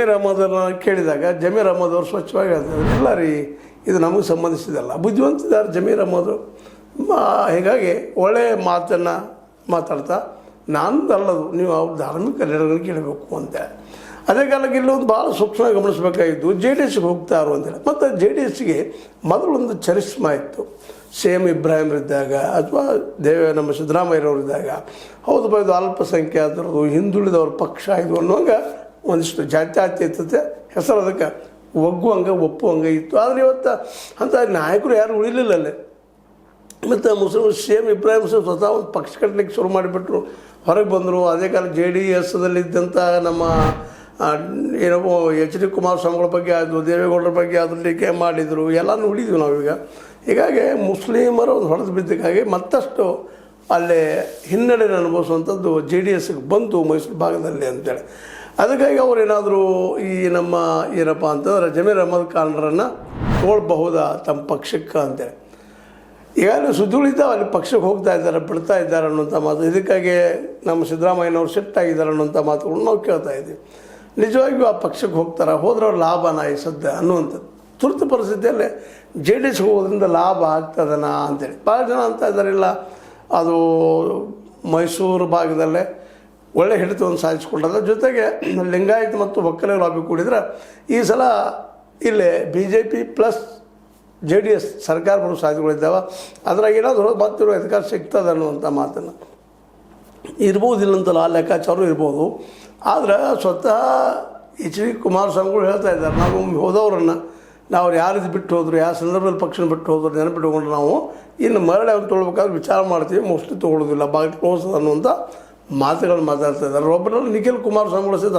ಜಮೀರ್ ಅಹಮದನ್ನು ಕೇಳಿದಾಗ ಜಮೀರ್ ಅಹಮದ್ ಅವರು ಸ್ವಚ್ಛವಾಗಿ ಹೇಳ್ತಾರೆ, ಇಲ್ಲ ರೀ ಇದು ನಮಗೆ ಸಂಬಂಧಿಸಿದಲ್ಲ, ಬುದ್ಧಿವಂತಿದ್ದಾರೆ ಜಮೀರ್ ಅಹಮದ್. ಹೀಗಾಗಿ ಒಳ್ಳೆಯ ಮಾತನ್ನು ಮಾತಾಡ್ತಾ ನಾನದಲ್ಲದು, ನೀವು ಅವ್ರ ಧಾರ್ಮಿಕ ನಿರ್ಣಯ ಕೇಳಬೇಕು ಅಂತ. ಅದೇ ಕಾಲಕ್ಕೆ ಇಲ್ಲೊಂದು ಭಾಳ ಸೂಕ್ಷ್ಮವಾಗಿ ಗಮನಿಸಬೇಕಾಗಿದ್ದು, ಜೆ ಡಿ ಎಸ್ಗೆ ಹೋಗ್ತಾರೋ ಅಂತೇಳಿ. ಮತ್ತು ಜೆ ಡಿ ಎಸ್ಗೆ ಮೊದಲೊಂದು ಚರಿಸ್ಮಾ ಇತ್ತು. ಸೇಮ್ ಇಬ್ರಾಹಿಮ್ರಿದ್ದಾಗ ಅಥವಾ ನಮ್ಮ ಸಿದ್ದರಾಮಯ್ಯರವರಿದ್ದಾಗ, ಹೌದು ಇದು ಅಲ್ಪಸಂಖ್ಯಾತರದು ಹಿಂದುಳಿದವ್ರ ಪಕ್ಷ ಇದು ಅನ್ನುವಂಗೆ ಒಂದಿಷ್ಟು ಜಾತ್ಯತೀತತೆ ಹೆಸರು ಅದಕ್ಕೆ ಒಗ್ಗುವಂಗೆ ಒಪ್ಪುವಂಗೆ ಇತ್ತು. ಆದರೆ ಇವತ್ತು ಅಂಥ ನಾಯಕರು ಯಾರು ಉಳಿಲಿಲ್ಲ ಅಲ್ಲೇ. ಮತ್ತು ಮುಸ್ಲಿಮ್ ಸೇಮ್ ಇಬ್ರಾಹಿಂ ಸ್ವತಃ ಒಂದು ಪಕ್ಷ ಕಟ್ಟಲಿಕ್ಕೆ ಶುರು ಮಾಡಿಬಿಟ್ರು, ಹೊರಗೆ ಬಂದರು. ಅದೇ ಕಾಲ ಜೆ ಡಿ ಎಸ್ದಲ್ಲಿದ್ದಂಥ ನಮ್ಮ ಏನೋ ಎಚ್ ಡಿ ಕುಮಾರಸ್ವಾಮಿಗಳ ಬಗ್ಗೆ ಆಯಿತು, ದೇವೇಗೌಡರ ಬಗ್ಗೆ ಆದರೂ ಟೀಕೆ ಮಾಡಿದರು, ಎಲ್ಲ ನೋಡಿದ್ವಿ ನಾವೀಗ. ಹೀಗಾಗಿ ಮುಸ್ಲಿಮರು ಒಂದು ಹೊಡೆದು ಬಿದ್ದಕ್ಕಾಗಿ ಮತ್ತಷ್ಟು ಅಲ್ಲೇ ಹಿನ್ನಡೆ ಅನುಭವಿಸುವಂಥದ್ದು ಜೆ ಡಿ ಎಸ್ಗೆ ಬಂತು ಮೈಸೂರು ಭಾಗದಲ್ಲಿ ಅಂತೇಳಿ. ಅದಕ್ಕಾಗಿ ಅವ್ರು ಏನಾದರೂ ಈ ನಮ್ಮ ಏನಪ್ಪ ಅಂತಂದ್ರೆ ಜಮೀರ್ ಅಹಮದ್ ಖಾನ್ರನ್ನು ತೋಳ್ಬಹುದಾ ತಮ್ಮ ಪಕ್ಷಕ್ಕೆ ಅಂತೇಳಿ. ಈಗಾಗಲೇ ಸುದ್ದಿಗಳಿದ್ದಾವೆ, ಅಲ್ಲಿ ಪಕ್ಷಕ್ಕೆ ಹೋಗ್ತಾ ಇದ್ದಾರೆ, ಬಿಡ್ತಾ ಇದ್ದಾರೆ ಅನ್ನೋಂಥ ಮಾತು. ಇದಕ್ಕಾಗಿ ನಮ್ಮ ಸಿದ್ದರಾಮಯ್ಯನವ್ರು ಸೆಟ್ಟಾಗಿದ್ದಾರೆ ಅನ್ನೋಂಥ ಮಾತುಗಳನ್ನು ನಾವು ಕೇಳ್ತಾ ಇದ್ದೀವಿ. ನಿಜವಾಗಿಯೂ ಆ ಪಕ್ಷಕ್ಕೆ ಹೋಗ್ತಾರೆ, ಹೋದ್ರೆ ಅವ್ರು ಲಾಭನ ಈ ಸದ್ಯ ಅನ್ನುವಂಥದ್ದು. ತುರ್ತು ಪರಿಸ್ಥಿತಿಯಲ್ಲೇ ಜೆ ಡಿ ಎಸ್ಗೆ ಹೋಗೋದ್ರಿಂದ ಲಾಭ ಆಗ್ತದನ ಅಂತೇಳಿ ಭಾಳ ಜನ ಅಂತ ಇದ್ದಾರಿಲ್ಲ. ಅದು ಮೈಸೂರು ಭಾಗದಲ್ಲೇ ಒಳ್ಳೆ ಹಿಡಿತವನ್ನು ಸಾಧಿಸಿಕೊಂಡದ. ಜೊತೆಗೆ ಲಿಂಗಾಯತ್ ಮತ್ತು ಒಕ್ಕಲಿಗರ ಲಾಬಿ ಕೂಡಿದ್ರೆ ಈ ಸಲ ಇಲ್ಲೇ B J P plus J D S ಸರ್ಕಾರ ಬರೋ ಸಾಧ್ಯತೆಗಳಿದ್ದಾವೆ. ಅದ್ರಾಗ ಏನಾದರೂ ಬರ್ತಿರೋ ಅಧಿಕಾರ ಸಿಗ್ತದೆ ಅನ್ನುವಂಥ ಮಾತನ್ನು ಇರ್ಬೋದು, ಇಲ್ಲಂತಲ್ಲ ಆ ಲೆಕ್ಕಾಚಾರ ಇರ್ಬೋದು. ಆದರೆ ಸ್ವತಃ ಎಚ್ ಡಿ ಕುಮಾರಸ್ವಾಮಿಗಳು ಹೇಳ್ತಾ ಇದ್ದಾರೆ, ನಾವು ಹೋದವ್ರನ್ನು ನಾವು ಯಾರು ಬಿಟ್ಟು ಹೋದ್ರು, ಯಾವ ಸಂದರ್ಭದಲ್ಲಿ ಪಕ್ಷನ ಬಿಟ್ಟು ಹೋದ್ರು ನೆನಪಿಟ್ಕೊಂಡು ನಾವು ಇನ್ನು ಮರಳಿ ಅವ್ರು ತೊಗೊಳ್ಬೇಕಾದ್ರೆ ವಿಚಾರ ಮಾಡ್ತೀವಿ, ಮೋಸ್ಟ್ಲಿ ತೊಗೊಳ್ಳೋದಿಲ್ಲ, ಬಾಗಿಲು ಕ್ಲೋಸ್ ಅನ್ನುವಂಥ ಮಾತುಗಳು ಮಾತಾಡ್ತಾ ಇದ್ದಾರೆ. ಒಬ್ಬರಲ್ಲಿ ನಿಖಿಲ್ ಕುಮಾರಸ್ವಾಮಿಗಳು ಸಹಿತ